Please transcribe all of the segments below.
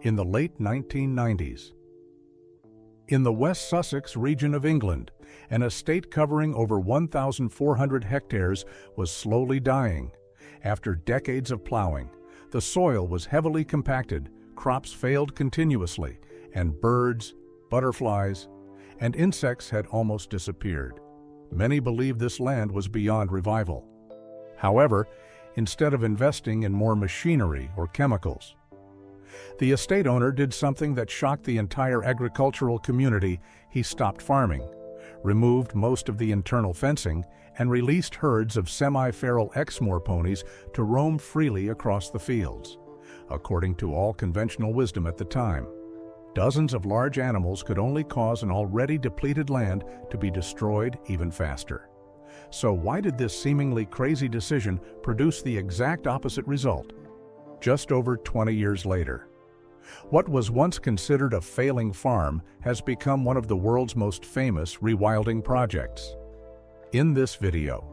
in the late 1990s. In the West Sussex region of England, an estate covering over 1,400 hectares was slowly dying. After decades of plowing, the soil was heavily compacted, crops failed continuously, and birds, butterflies, and insects had almost disappeared. Many believed this land was beyond revival. However, instead of investing in more machinery or chemicals, the estate owner did something that shocked the entire agricultural community. He stopped farming, removed most of the internal fencing, and released herds of semi-feral Exmoor ponies to roam freely across the fields. According to all conventional wisdom at the time, dozens of large animals could only cause an already depleted land to be destroyed even faster. So why did this seemingly crazy decision produce the exact opposite result? Just over 20 years later, what was once considered a failing farm has become one of the world's most famous rewilding projects. In this video,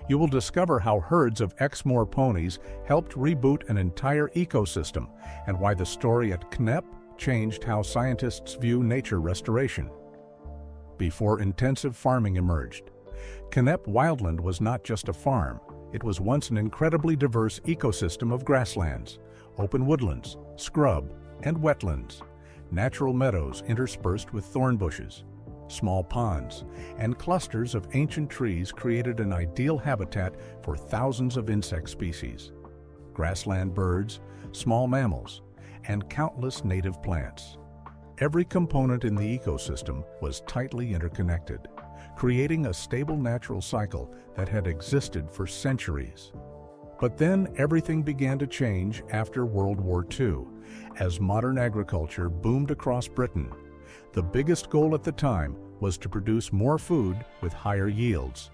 you will discover how herds of Exmoor ponies helped reboot an entire ecosystem and why the story at Knepp changed how scientists view nature restoration. Before intensive farming emerged, Knepp Wildland was not just a farm. It was once an incredibly diverse ecosystem of grasslands, open woodlands, scrub, and wetlands, natural meadows interspersed with thorn bushes, small ponds, and clusters of ancient trees created an ideal habitat for thousands of insect species, grassland birds, small mammals, and countless native plants. Every component in the ecosystem was tightly interconnected, creating a stable natural cycle that had existed for centuries. But then everything began to change after World War II, as modern agriculture boomed across Britain. The biggest goal at the time was to produce more food with higher yields.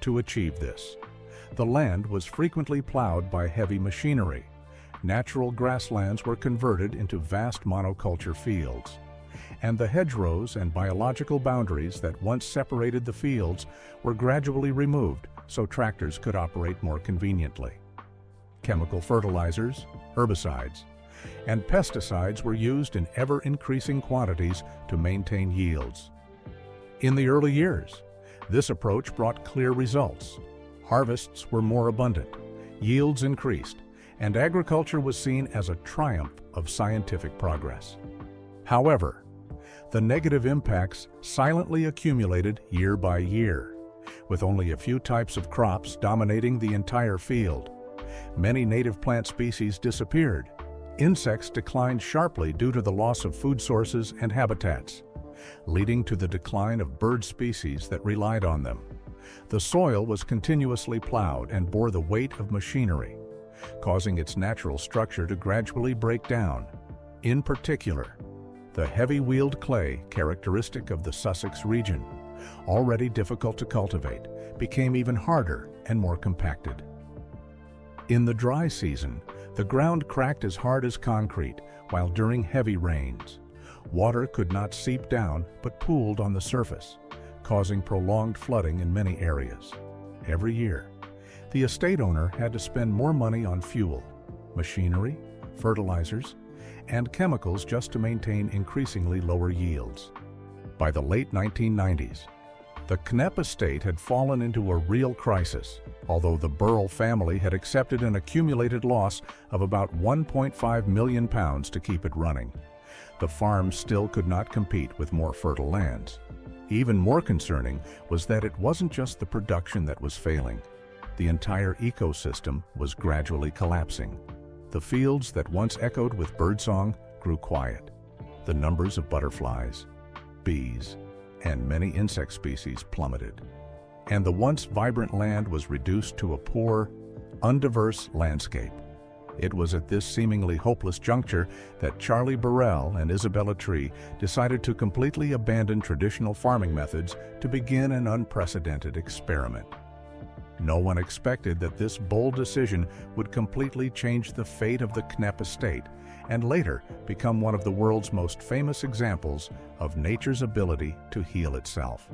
To achieve this, the land was frequently plowed by heavy machinery. Natural grasslands were converted into vast monoculture fields, and the hedgerows and biological boundaries that once separated the fields were gradually removed so tractors could operate more conveniently. Chemical fertilizers, herbicides, and pesticides were used in ever-increasing quantities to maintain yields. In the early years, this approach brought clear results. Harvests were more abundant, yields increased, and agriculture was seen as a triumph of scientific progress. However, the negative impacts silently accumulated year by year, with only a few types of crops dominating the entire field. Many native plant species disappeared. Insects declined sharply due to the loss of food sources and habitats, leading to the decline of bird species that relied on them. The soil was continuously plowed and bore the weight of machinery, causing its natural structure to gradually break down. In particular, the heavy-wheeled clay, characteristic of the Sussex region, already difficult to cultivate, became even harder and more compacted. In the dry season, the ground cracked as hard as concrete, while during heavy rains, water could not seep down but pooled on the surface, causing prolonged flooding in many areas. Every year, the estate owner had to spend more money on fuel, machinery, fertilizers, and chemicals just to maintain increasingly lower yields. By the late 1990s, the Knepp estate had fallen into a real crisis, although the Burrell family had accepted an accumulated loss of about £1.5 million to keep it running. The farm still could not compete with more fertile lands. Even more concerning was that it wasn't just the production that was failing. The entire ecosystem was gradually collapsing. The fields that once echoed with birdsong grew quiet. The numbers of butterflies, bees, and many insect species plummeted, and the once vibrant land was reduced to a poor, undiverse landscape. It was at this seemingly hopeless juncture that Charlie Burrell and Isabella Tree decided to completely abandon traditional farming methods to begin an unprecedented experiment. No one expected that this bold decision would completely change the fate of the Knepp estate and later become one of the world's most famous examples of nature's ability to heal itself.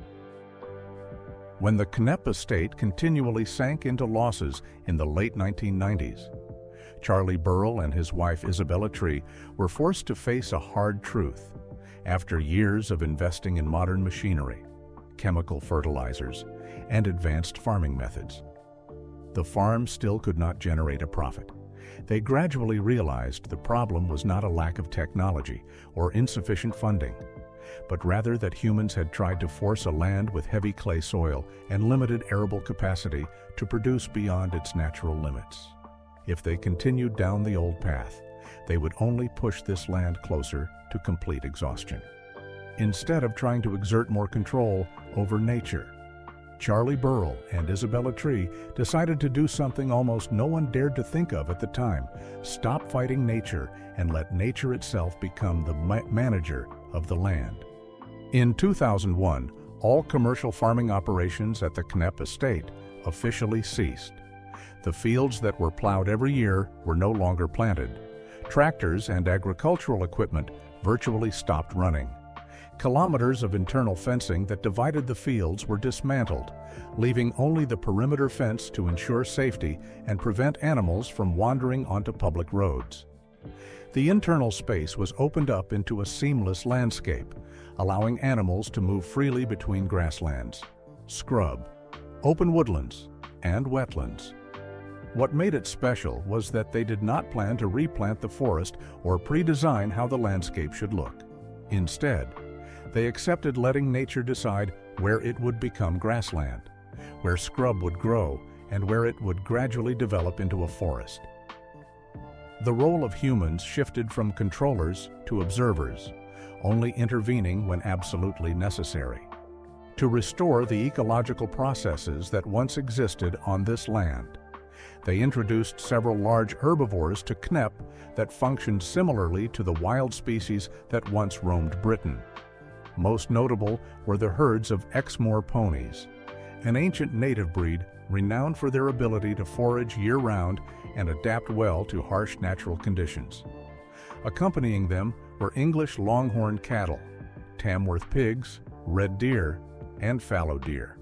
When the Knepp estate continually sank into losses in the late 1990s, Charlie Burrell and his wife Isabella Tree were forced to face a hard truth. After years of investing in modern machinery, chemical fertilizers, and advanced farming methods, the farm still could not generate a profit. They gradually realized the problem was not a lack of technology or insufficient funding, but rather that humans had tried to force a land with heavy clay soil and limited arable capacity to produce beyond its natural limits. If they continued down the old path, they would only push this land closer to complete exhaustion. Instead of trying to exert more control over nature, Charlie Burrell and Isabella Tree decided to do something almost no one dared to think of at the time: stop fighting nature and let nature itself become the manager of the land. In 2001, all commercial farming operations at the Knepp estate officially ceased. The fields that were plowed every year were no longer planted. Tractors and agricultural equipment virtually stopped running. Kilometers of internal fencing that divided the fields were dismantled, leaving only the perimeter fence to ensure safety and prevent animals from wandering onto public roads. The internal space was opened up into a seamless landscape, allowing animals to move freely between grasslands, scrub, open woodlands, and wetlands. What made it special was that they did not plan to replant the forest or pre-design how the landscape should look. Instead, they accepted letting nature decide where it would become grassland, where scrub would grow, and where it would gradually develop into a forest. The role of humans shifted from controllers to observers, only intervening when absolutely necessary. To restore the ecological processes that once existed on this land, they introduced several large herbivores to Knepp that functioned similarly to the wild species that once roamed Britain. Most notable were the herds of Exmoor ponies, an ancient native breed renowned for their ability to forage year-round and adapt well to harsh natural conditions. Accompanying them were English longhorn cattle, Tamworth pigs, red deer, and fallow deer.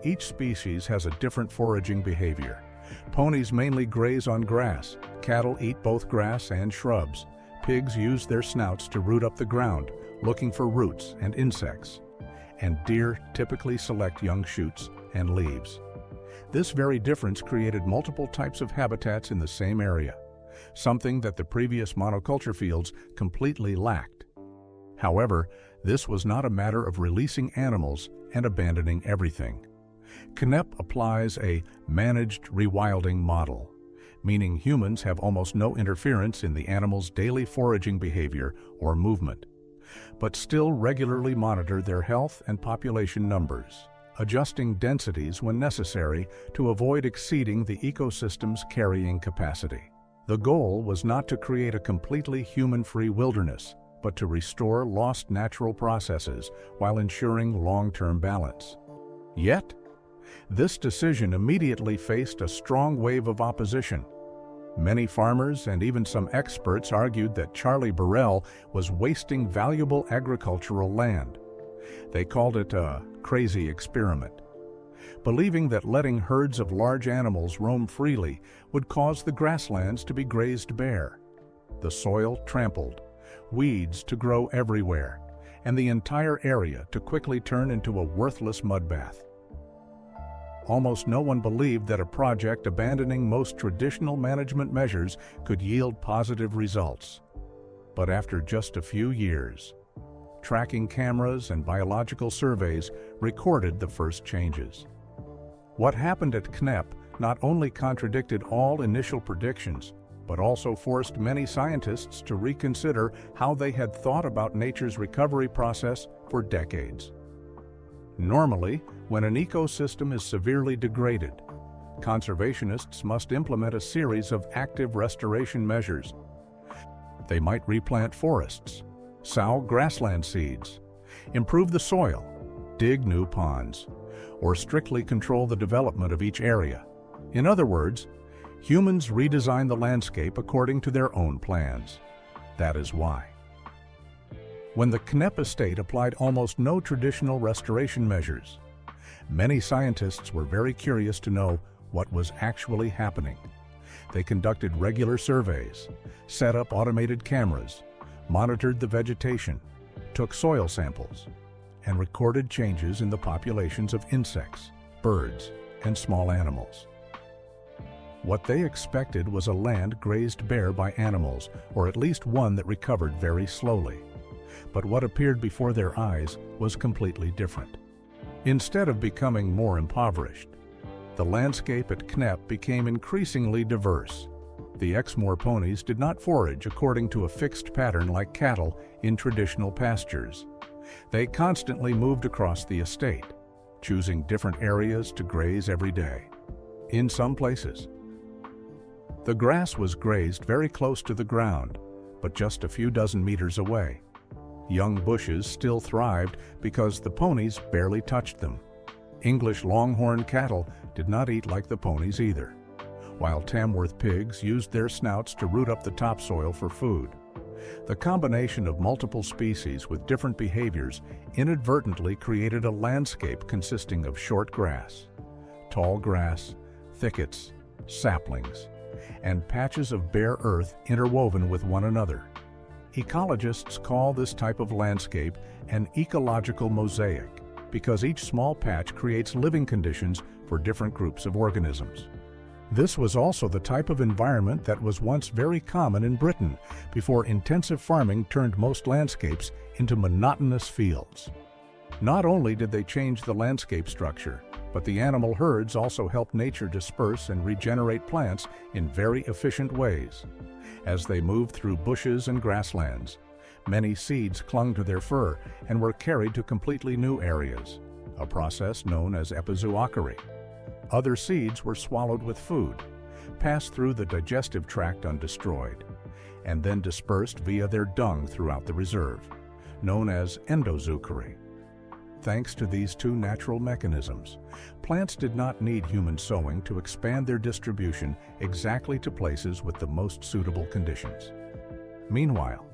Each species has a different foraging behavior. Ponies mainly graze on grass, cattle eat both grass and shrubs, pigs use their snouts to root up the ground, looking for roots and insects, and deer typically select young shoots and leaves. This very difference created multiple types of habitats in the same area, something that the previous monoculture fields completely lacked. However, this was not a matter of releasing animals and abandoning everything. Knepp applies a managed rewilding model, meaning humans have almost no interference in the animal's daily foraging behavior or movement, but still regularly monitor their health and population numbers, adjusting densities when necessary to avoid exceeding the ecosystem's carrying capacity. The goal was not to create a completely human-free wilderness, but to restore lost natural processes while ensuring long-term balance. Yet, this decision immediately faced a strong wave of opposition. Many farmers and even some experts argued that Charlie Burrell was wasting valuable agricultural land. They called it a crazy experiment, believing that letting herds of large animals roam freely would cause the grasslands to be grazed bare, the soil trampled, weeds to grow everywhere, and the entire area to quickly turn into a worthless mudbath. Almost no one believed that a project abandoning most traditional management measures could yield positive results. But after just a few years, tracking cameras and biological surveys recorded the first changes. What happened at Knepp not only contradicted all initial predictions, but also forced many scientists to reconsider how they had thought about nature's recovery process for decades. Normally, when an ecosystem is severely degraded, conservationists must implement a series of active restoration measures. They might replant forests, sow grassland seeds, improve the soil, dig new ponds, or strictly control the development of each area. In other words, humans redesign the landscape according to their own plans. That is why. When the Knepp estate applied almost no traditional restoration measures, many scientists were very curious to know what was actually happening. They conducted regular surveys, set up automated cameras, monitored the vegetation, took soil samples, and recorded changes in the populations of insects, birds, and small animals. What they expected was a land grazed bare by animals, or at least one that recovered very slowly. But what appeared before their eyes was completely different. Instead of becoming more impoverished, the landscape at Knepp became increasingly diverse. The Exmoor ponies did not forage according to a fixed pattern like cattle in traditional pastures. They constantly moved across the estate, choosing different areas to graze every day. In some places, the grass was grazed very close to the ground, but just a few dozen meters away. Young bushes still thrived because the ponies barely touched them. English longhorn cattle did not eat like the ponies either, while Tamworth pigs used their snouts to root up the topsoil for food. The combination of multiple species with different behaviors inadvertently created a landscape consisting of short grass, tall grass, thickets, saplings, and patches of bare earth interwoven with one another. Ecologists call this type of landscape an ecological mosaic because each small patch creates living conditions for different groups of organisms. This was also the type of environment that was once very common in Britain before intensive farming turned most landscapes into monotonous fields. Not only did they change the landscape structure, but the animal herds also helped nature disperse and regenerate plants in very efficient ways. As they moved through bushes and grasslands, many seeds clung to their fur and were carried to completely new areas, a process known as epizoochory. Other seeds were swallowed with food, passed through the digestive tract undestroyed, and then dispersed via their dung throughout the reserve, known as endozoochory. Thanks to these two natural mechanisms, plants did not need human sowing to expand their distribution exactly to places with the most suitable conditions. Meanwhile,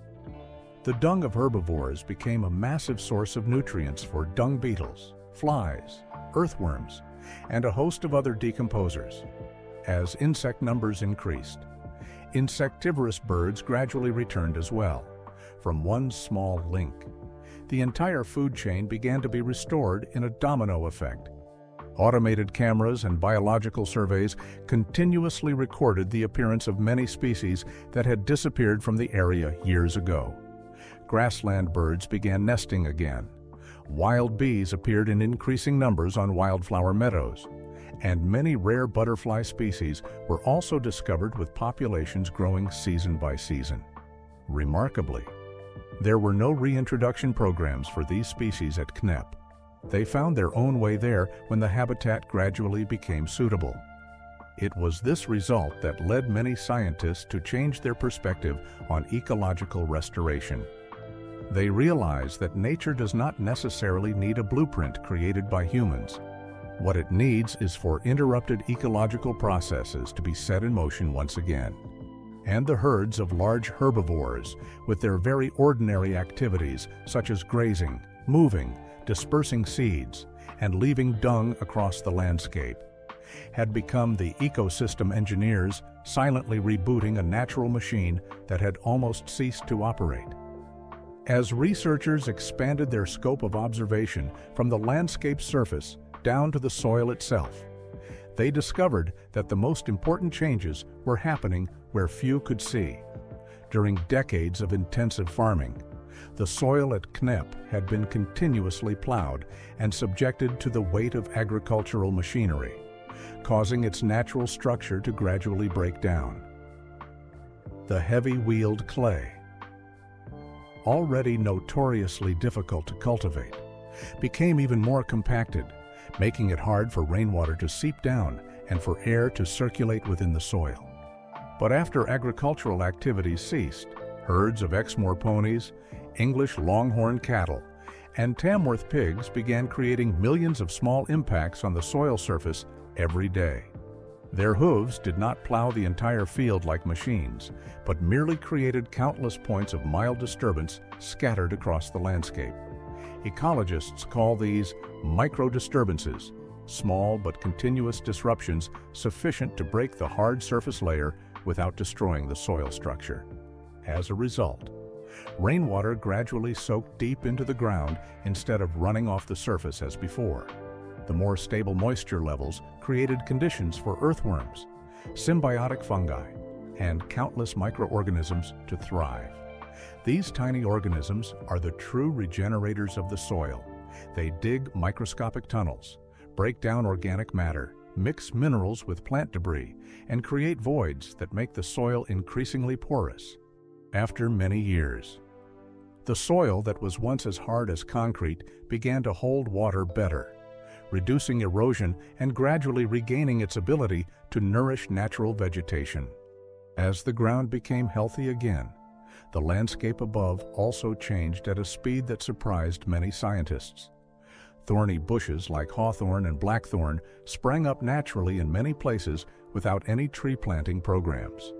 the dung of herbivores became a massive source of nutrients for dung beetles, flies, earthworms, and a host of other decomposers. As insect numbers increased, insectivorous birds gradually returned as well. From one small link, the entire food chain began to be restored in a domino effect. Automated cameras and biological surveys continuously recorded the appearance of many species that had disappeared from the area years ago. Grassland birds began nesting again. Wild bees appeared in increasing numbers on wildflower meadows, and many rare butterfly species were also discovered with populations growing season by season. Remarkably, there were no reintroduction programs for these species at Knepp. They found their own way there when the habitat gradually became suitable. It was this result that led many scientists to change their perspective on ecological restoration. They realized that nature does not necessarily need a blueprint created by humans. What it needs is for interrupted ecological processes to be set in motion once again. And the herds of large herbivores, with their very ordinary activities such as grazing, moving, dispersing seeds, and leaving dung across the landscape, had become the ecosystem engineers silently rebooting a natural machine that had almost ceased to operate. As researchers expanded their scope of observation from the landscape surface down to the soil itself, they discovered that the most important changes were happening where few could see. During decades of intensive farming, the soil at Knepp had been continuously plowed and subjected to the weight of agricultural machinery, causing its natural structure to gradually break down. The heavy-wheeled clay, already notoriously difficult to cultivate, became even more compacted, making it hard for rainwater to seep down and for air to circulate within the soil. But after agricultural activities ceased, herds of Exmoor ponies, English longhorn cattle, and Tamworth pigs began creating millions of small impacts on the soil surface every day. Their hooves did not plow the entire field like machines, but merely created countless points of mild disturbance scattered across the landscape. Ecologists call these micro-disturbances, small but continuous disruptions sufficient to break the hard surface layer without destroying the soil structure. As a result, rainwater gradually soaked deep into the ground instead of running off the surface as before. The more stable moisture levels created conditions for earthworms, symbiotic fungi, and countless microorganisms to thrive. These tiny organisms are the true regenerators of the soil. They dig microscopic tunnels, break down organic matter, mix minerals with plant debris, and create voids that make the soil increasingly porous. After many years, the soil that was once as hard as concrete began to hold water better, reducing erosion and gradually regaining its ability to nourish natural vegetation. As the ground became healthy again, the landscape above also changed at a speed that surprised many scientists. Thorny bushes like hawthorn and blackthorn sprang up naturally in many places without any tree planting programs.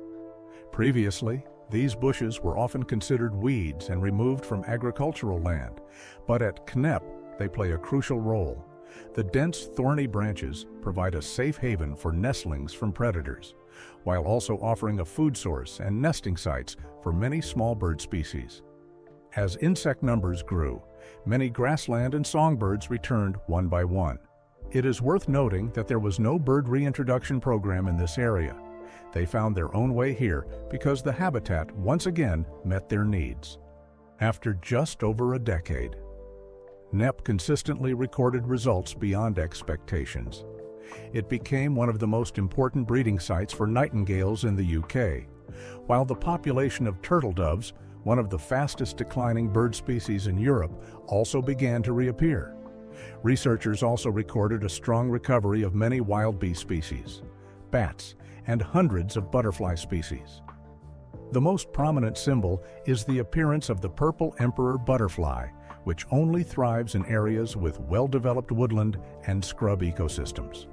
Previously, these bushes were often considered weeds and removed from agricultural land, but at Knep they play a crucial role. The dense, thorny branches provide a safe haven for nestlings from predators, while also offering a food source and nesting sites for many small bird species. As insect numbers grew, many grassland and songbirds returned one by one. It is worth noting that there was no bird reintroduction program in this area. They found their own way here because the habitat once again met their needs. After just over a decade, Knep consistently recorded results beyond expectations. It became one of the most important breeding sites for nightingales in the UK, while the population of turtle doves, one of the fastest declining bird species in Europe, also began to reappear. Researchers also recorded a strong recovery of many wild bee species, bats, and hundreds of butterfly species. The most prominent symbol is the appearance of the purple emperor butterfly, which only thrives in areas with well-developed woodland and scrub ecosystems.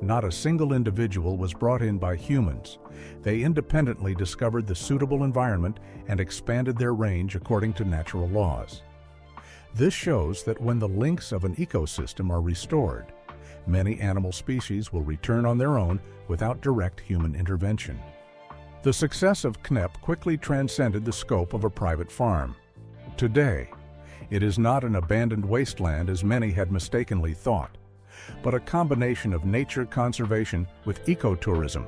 Not a single individual was brought in by humans. They independently discovered the suitable environment and expanded their range according to natural laws. This shows that when the links of an ecosystem are restored, many animal species will return on their own without direct human intervention. The success of Knep quickly transcended the scope of a private farm. Today, it is not an abandoned wasteland as many had mistakenly thought, but a combination of nature conservation with ecotourism,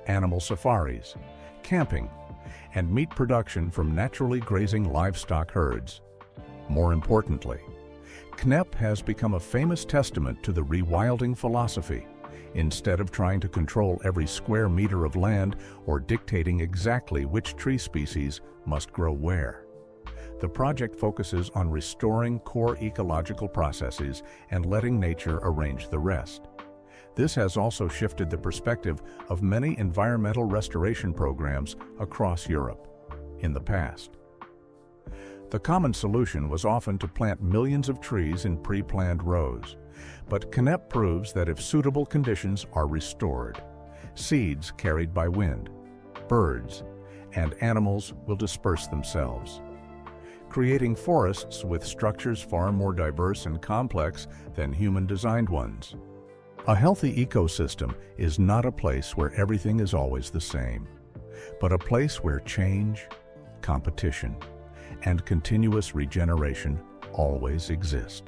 animal safaris, camping, and meat production from naturally grazing livestock herds. More importantly, Knep has become a famous testament to the rewilding philosophy. Instead of trying to control every square meter of land or dictating exactly which tree species must grow where, the project focuses on restoring core ecological processes and letting nature arrange the rest. This has also shifted the perspective of many environmental restoration programs across Europe. In the past, the common solution was often to plant millions of trees in pre-planned rows, but Knep proves that if suitable conditions are restored, seeds carried by wind, birds, and animals will disperse themselves, creating forests with structures far more diverse and complex than human-designed ones. A healthy ecosystem is not a place where everything is always the same, but a place where change, competition, and continuous regeneration always exist.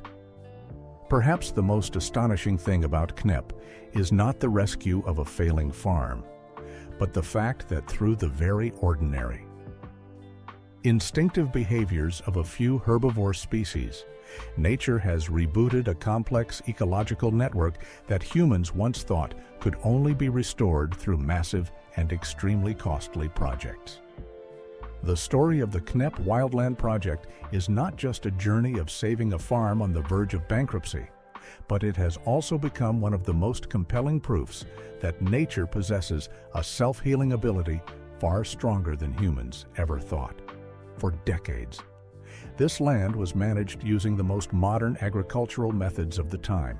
Perhaps the most astonishing thing about Knep is not the rescue of a failing farm, but the fact that through the very ordinary, instinctive behaviors of a few herbivore species, nature has rebooted a complex ecological network that humans once thought could only be restored through massive and extremely costly projects. The story of the Knep Wildland Project is not just a journey of saving a farm on the verge of bankruptcy, but it has also become one of the most compelling proofs that nature possesses a self-healing ability far stronger than humans ever thought. For decades, this land was managed using the most modern agricultural methods of the time.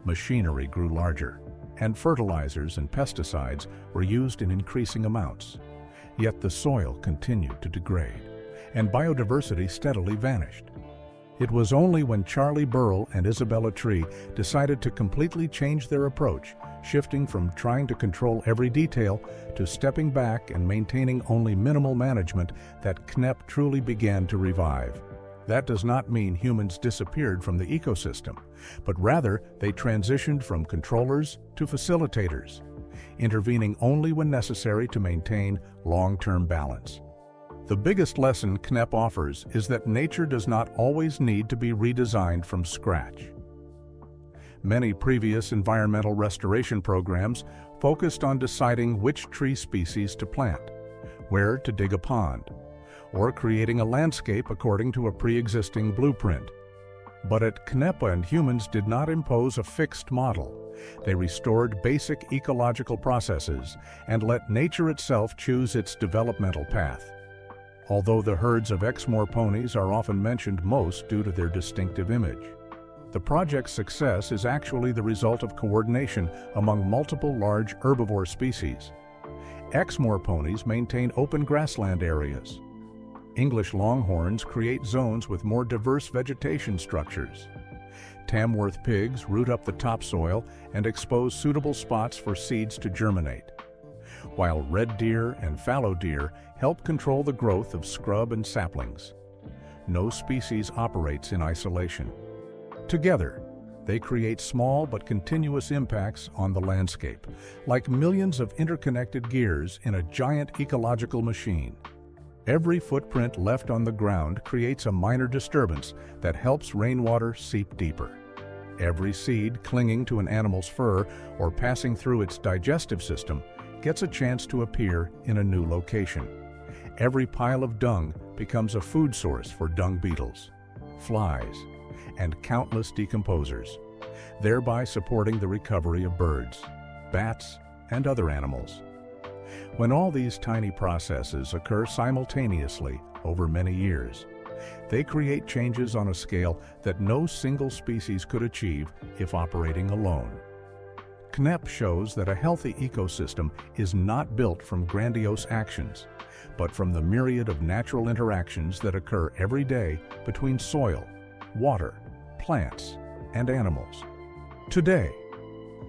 Machinery grew larger, and fertilizers and pesticides were used in increasing amounts. Yet the soil continued to degrade, and biodiversity steadily vanished. It was only when Charlie Burrell and Isabella Tree decided to completely change their approach, shifting from trying to control every detail to stepping back and maintaining only minimal management, that CNEP truly began to revive. That does not mean humans disappeared from the ecosystem, but rather they transitioned from controllers to facilitators, intervening only when necessary to maintain long-term balance. The biggest lesson CNEP offers is that nature does not always need to be redesigned from scratch. Many previous environmental restoration programs focused on deciding which tree species to plant, where to dig a pond, or creating a landscape according to a pre-existing blueprint. But at CNEP, and humans did not impose a fixed model. They restored basic ecological processes and let nature itself choose its developmental path. Although the herds of Exmoor ponies are often mentioned most due to their distinctive image, the project's success is actually the result of coordination among multiple large herbivore species. Exmoor ponies maintain open grassland areas. English longhorns create zones with more diverse vegetation structures. Tamworth pigs root up the topsoil and expose suitable spots for seeds to germinate, while red deer and fallow deer help control the growth of scrub and saplings. No species operates in isolation. Together, they create small but continuous impacts on the landscape, like millions of interconnected gears in a giant ecological machine. Every footprint left on the ground creates a minor disturbance that helps rainwater seep deeper. Every seed clinging to an animal's fur or passing through its digestive system gets a chance to appear in a new location. Every pile of dung becomes a food source for dung beetles, flies, and countless decomposers, thereby supporting the recovery of birds, bats, and other animals. When all these tiny processes occur simultaneously over many years, they create changes on a scale that no single species could achieve if operating alone. CNEP shows that a healthy ecosystem is not built from grandiose actions, but from the myriad of natural interactions that occur every day between soil, water, plants, and animals. Today,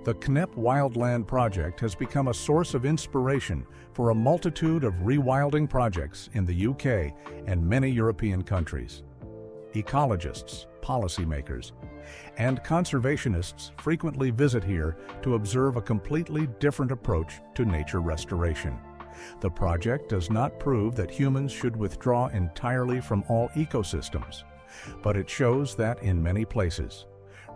the CNEP Wildland Project has become a source of inspiration for a multitude of rewilding projects in the UK and many European countries. Ecologists, policymakers, and conservationists frequently visit here to observe a completely different approach to nature restoration. The project does not prove that humans should withdraw entirely from all ecosystems, but it shows that in many places,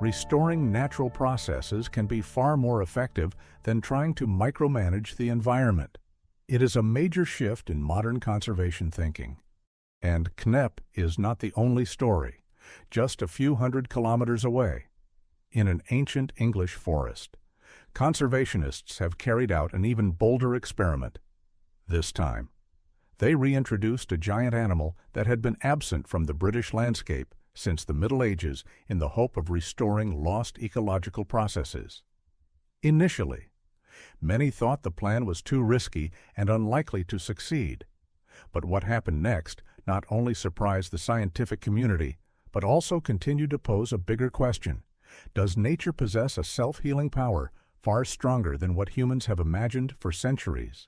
restoring natural processes can be far more effective than trying to micromanage the environment. It is a major shift in modern conservation thinking. And CNEP is not the only story. Just a few hundred kilometers away, in an ancient English forest, conservationists have carried out an even bolder experiment. This time, they reintroduced a giant animal that had been absent from the British landscape since the Middle Ages in the hope of restoring lost ecological processes. Initially, many thought the plan was too risky and unlikely to succeed. But what happened next not only surprised the scientific community, but also continued to pose a bigger question. Does nature possess a self-healing power far stronger than what humans have imagined for centuries?